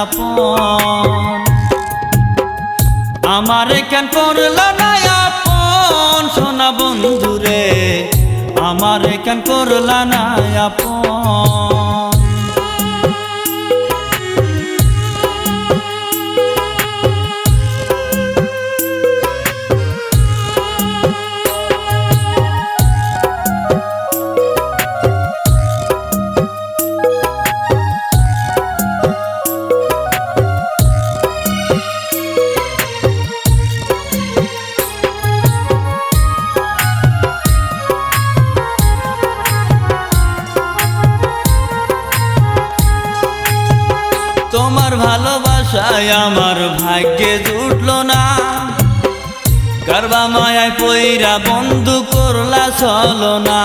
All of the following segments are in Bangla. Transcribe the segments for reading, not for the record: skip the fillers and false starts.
আপন। আমারে কেন করলা না আপন সোনা বন্ধুরে, আমারে কেন করলা না আপন। তোমার ভালোবাসায় আমার ভাগ্যে জুটলো না, কারবা মায়ায় পইরা বন্ধু করলা চলো না।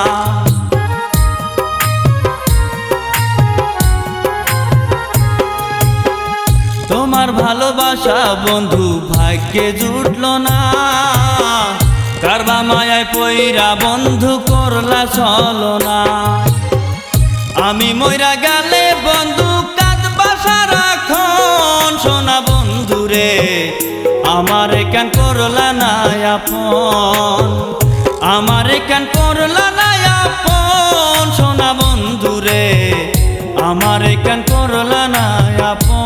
তোমার ভালোবাসা বন্ধু ভাগ্যে জুটলো না, কারবা মায়ায় পইরা বন্ধু করলা চলো না। আমি মইরা গেলে বন্ধু কাঁদবা সারাক্ষণ সোনা বন্ধুরে, আমারে কেন করলা না আপন। আমারে কেন করলা না আপন সোনা বন্ধুরে, আমারে কেন করলা না আপন।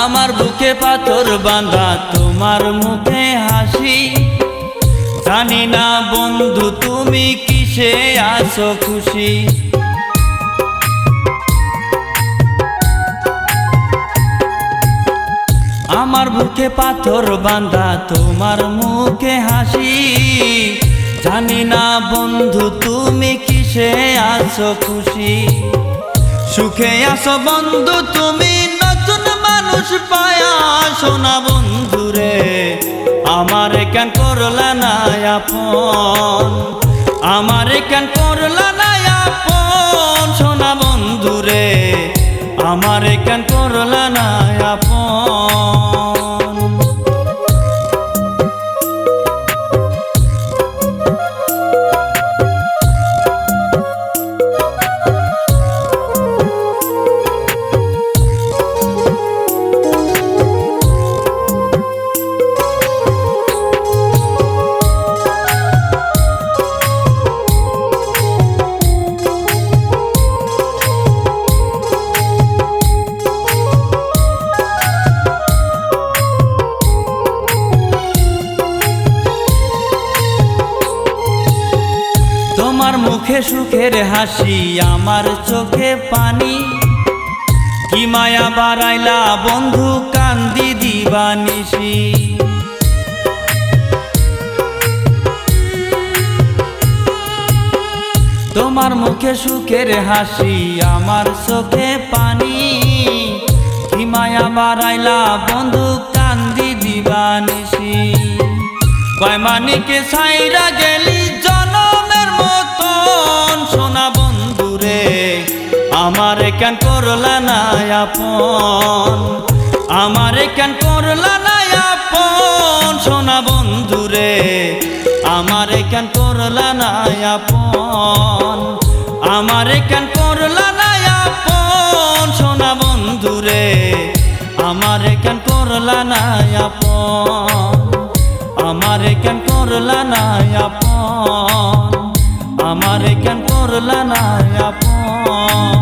আমার বুকে পাথর বাঁধা তোমার মুখে হাসি, জানি না বন্ধু তুমি কিসে আছো খুশি। আমার বুকে পাথর বাঁধা তোমার মুখে হাসি, জানি না বন্ধু তুমি কিসে আছো খুশি। সুখে আছো বন্ধু তুমি নতুন মানুষ পায়া সোনা বন্ধুরে, আমারে কেন করলা না আপন। আমারে কেন করলা না আপন সোনা বন্ধুরে, আমারে কেন করলা না আপন। তোমার মুখে সুখের হাসি, আমার চোখে পানি, কি মায়া বাড়াইলা বন্ধু কান্দি দিবানিসি। তোমার মুখে সুখের হাসি, আমার চোখে পানি, কি মায়া বাড়াইলা বন্ধু কান্দি দিবানিসি। কয় মানিকে ছাইরা গেলি জনমের মতন সোনা বন্ধুরে, আমারে কেন করলা না আপন। আমারে কেন করলা না আপন সোনা বন্ধুরে, আমারে কেন করলা না আপন। আমারে কেন করলা না আপন সোনা বন্ধুরে, আমারে কেন করলা না আপন। আমারে কেন করলা না আপন, আমারে কেন করলা না আপন।